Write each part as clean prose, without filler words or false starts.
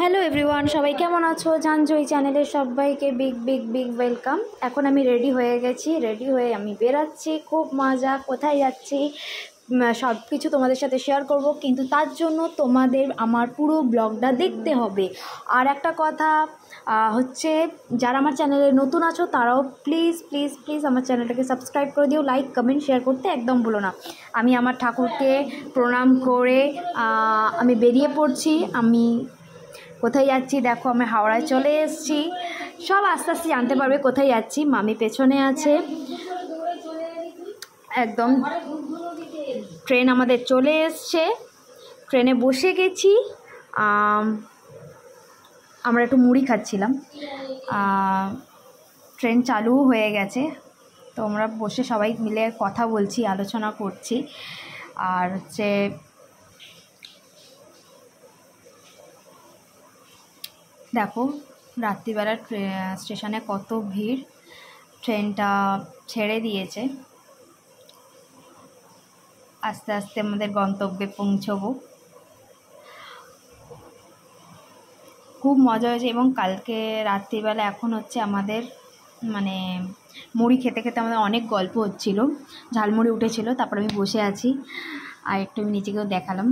Hello everyone, সবাই কেমন আছো? জানজয়ী চ্যানেলের সবাইকে বিগ বিগ বিগ ওয়েলকাম। এখন আমি রেডি হয়ে গেছি, রেডি হয়ে আমি বেরাচ্ছি। খুব মজা, কোথায় যাচ্ছি সব কিছু তোমাদের সাথে শেয়ার করব, কিন্তু তার জন্য তোমাদের আমার পুরো ব্লগটা দেখতে হবে। আর একটা কথা হচ্ছে, যারা আমার চ্যানেলে নতুন আছো তারাও প্লিজ প্লিজ প্লিজ আমার চ্যানেলটাকে সাবস্ক্রাইব করে দিও, লাইক কমেন্ট শেয়ার করতে একদম ভুলো না। আমি আমার ঠাকুরকে প্রণাম করে আমি বেরিয়ে পড়ছি। আমি কোথায় যাচ্ছি দেখো, আমি হাওড়ায় চলে এসেছি। সব আস্তে আস্তে জানতে পারবে কোথায় যাচ্ছি। মামি পেছনে আছে, একদম ট্রেন আমাদের চলে এসছে, ট্রেনে বসে গেছি। আমরা একটু মুড়ি খাচ্ছিলাম, ট্রেন চালু হয়ে গেছে, তো আমরা বসে সবাই মিলে কথা বলছি, আলোচনা করছি। আর হচ্ছে দেখো রাত্রিবেলা স্টেশনে কত ভিড়, ট্রেনটা ছেড়ে দিয়েছে। আস্তে আস্তে আমাদের গন্তব্যে পৌঁছবো। খুব মজা হয়েছে। এবং কালকে রাত্রিবেলা এখন হচ্ছে আমাদের মানে মুড়ি খেতে খেতে আমাদের অনেক গল্প হচ্ছিল, ঝালমুড়ি উঠেছিল। তারপর আমি বসে আছি, আর একটু আমি নিজেকেও দেখালাম,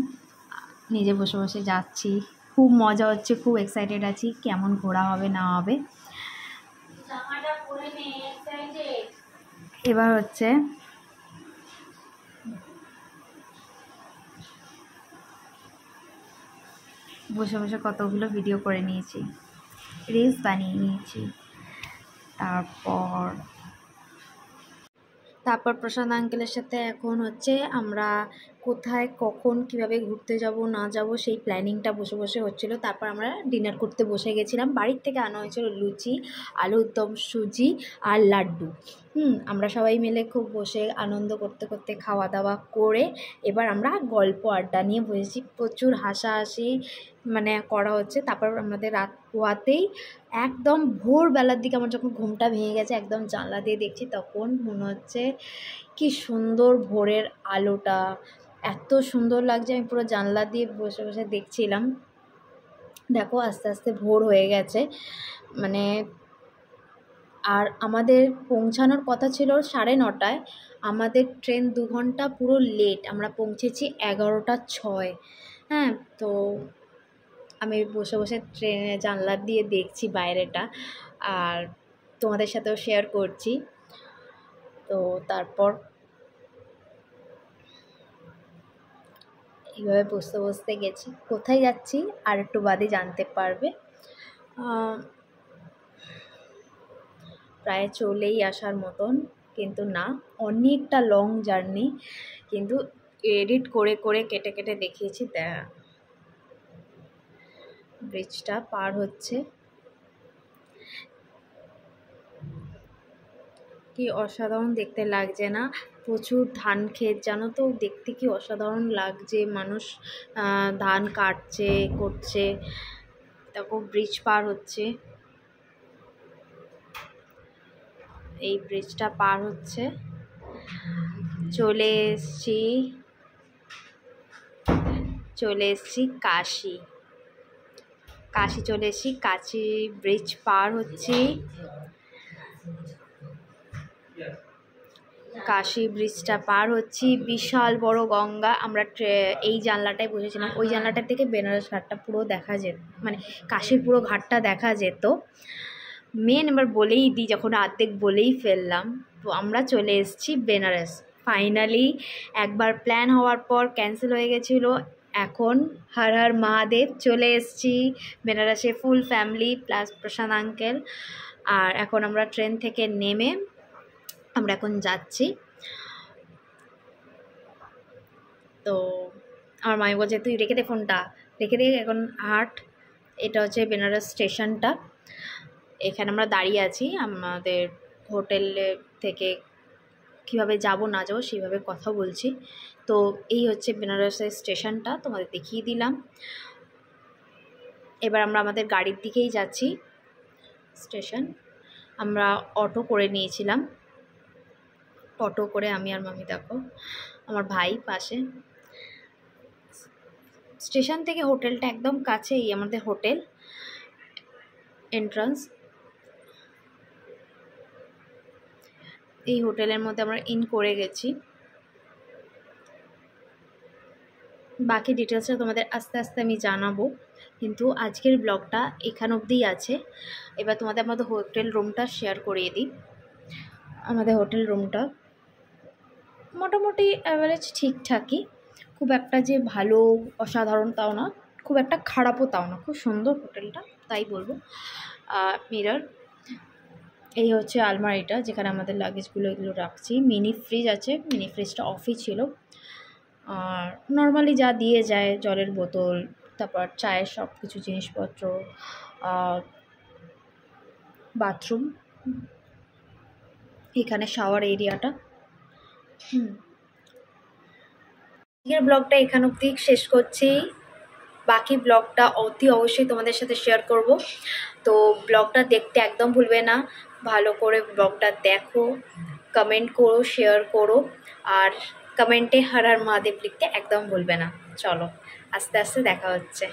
নিজে বসে বসে যাচ্ছি। খুব মজা হচ্ছে, খুব এক্সাইটেড আছি কেমন ঘোরা হবে না হবে। এবার হচ্ছে বসে বসে কতগুলো ভিডিও করে নিয়েছি, রিলস বানিয়ে নিয়েছি। তারপর প্রশান্ত আঙ্কেলের সাথে এখন হচ্ছে আমরা কোথায় কখন কিভাবে ঘুরতে যাব না যাব সেই প্ল্যানিংটা বসে বসে হচ্ছিল। তারপর আমরা ডিনার করতে বসে গেছিলাম। বাড়ির থেকে আনা হয়েছিল লুচি, আলুর দম, সুজি আর লাড্ডু। আমরা সবাই মিলে খুব বসে আনন্দ করতে করতে খাওয়া দাওয়া করে এবার আমরা গল্প আড্ডা নিয়ে বসেছি। প্রচুর হাসাহাসি মানে করা হচ্ছে। তারপর আমাদের রাত হওয়াতেই একদম ভোরবেলার দিকে আমার যখন ঘুমটা ভেঙে গেছে, একদম জানলা দিয়ে দেখছি, তখন মনে হচ্ছে কি সুন্দর ভোরের আলোটা, এত সুন্দর লাগছে। আমি পুরো জানলা দিয়ে বসে বসে দেখছিলাম। দেখো আস্তে আস্তে ভোর হয়ে গেছে মানে। আর আমাদের পৌঁছানোর কথা ছিল 9:30, আমাদের ট্রেন 2 ঘন্টা পুরো লেট। আমরা পৌঁছেছি 11:06। হ্যাঁ, তো আমি বসে বসে ট্রেনে জানলা দিয়ে দেখছি বাইরেটা, আর তোমাদের সাথেও শেয়ার করছি। তো তারপর এইভাবে বসতে বসতে গেছি। কোথায় যাচ্ছি আর একটু বাদে জানতে পারবে। প্রায় চলেই আসার মতন, কিন্তু না, অনেকটা লং জার্নি, কিন্তু এডিট করে করে কেটে কেটে দেখিয়েছি। ব্রিজটা পার হচ্ছে, কি অসাধারণ দেখতে লাগছে না? প্রচুর ধান ক্ষেত, জানো তো, দেখতে কি অসাধারণ লাগছে। মানুষ ধান কাটছে, করছে। দেখো ব্রিজ পার হচ্ছে, এই ব্রিজটা পার হচ্ছে। চলে এসছি কাশি চলে এসছি। কাশি ব্রিজ পার হচ্ছি, কাশি ব্রিজটা পার হচ্ছি। বিশাল বড় গঙ্গা। আমরা এই জানলাটায় বসেছিলাম, ওই জানলাটা থেকে বেনারস ঘাটটা পুরো দেখা যেত, মানে কাশির পুরো ঘাটটা দেখা যেত। এবার বলেই দিই, যখন অর্ধেক বলেই ফেললাম, তো আমরা চলে এসেছি বেনারস ফাইনালি। একবার প্ল্যান হওয়ার পর ক্যান্সেল হয়ে গেছিলো, এখন হর হর মহাদেব চলে এসেছি বেনারসে, ফুল ফ্যামিলি প্লাস প্রশান্ত আঙ্কেল। আর এখন আমরা ট্রেন থেকে নেমে আমরা এখন যাচ্ছি। তো আমার মামি বলছে, তুই রেখে দে ফোনটা, রেখে দে, এখন হাট। এটা হচ্ছে বেনারস স্টেশনটা, এখানে আমরা দাঁড়িয়ে আছি। আমাদের হোটেল থেকে কিভাবে যাব না যাবো সেইভাবে কথা বলছি। তো এই হচ্ছে বেনারসের স্টেশনটা, তোমাদের দেখিয়ে দিলাম। এবার আমরা আমাদের গাড়ির দিকেই যাচ্ছি। স্টেশন আমরা অটো করে নিয়েছিলাম, অটো করে আমি আর মামি, দেখো আমার ভাই পাশে। স্টেশন থেকে হোটেলটা একদম কাছেই আমাদের হোটেল। এন্ট্রান্স। এই হোটেলের মধ্যে আমরা ইন করে গেছি। বাকি ডিটেলসটা তোমাদের আস্তে আস্তে আমি জানাবো, কিন্তু আজকের ব্লগটা এখান অবধিই আছে। এবার তোমাদের আমাদের হোটেল রুমটা শেয়ার করিয়ে দিই। আমাদের হোটেল রুমটা মোটামুটি অ্যাভারেজ ঠিকঠাকই, খুব একটা যে ভালো অসাধারণ তাও না, খুব একটা খারাপও তাও না, খুব সুন্দর হোটেলটা তাই বলবো। মিরর, এই হচ্ছে আলমারিটা যেখানে আমাদের লাগেজগুলো এগুলো রাখছি। মিনি ফ্রিজ আছে, মিনি ফ্রিজটা অফই ছিল। আর নর্মালি যা দিয়ে যায় জলের বোতল, তারপর চায়ের সব কিছু জিনিসপত্র, বাথরুম, এখানে শাওয়ার এরিয়াটা। আজকের ব্লগটা এখান অবধি শেষ করছি। বাকি ব্লগটা অতি অবশ্যই তোমাদের সাথে শেয়ার করব, তো ব্লগটা দেখতে একদম ভুলবে না। ভালো করে ব্লগটা দেখো, কমেন্ট করো, শেয়ার করো, আর কমেন্টে হর হর মহাদেব লিখতে একদম ভুলবে না। চলো আস্তে আস্তে দেখা হচ্ছে।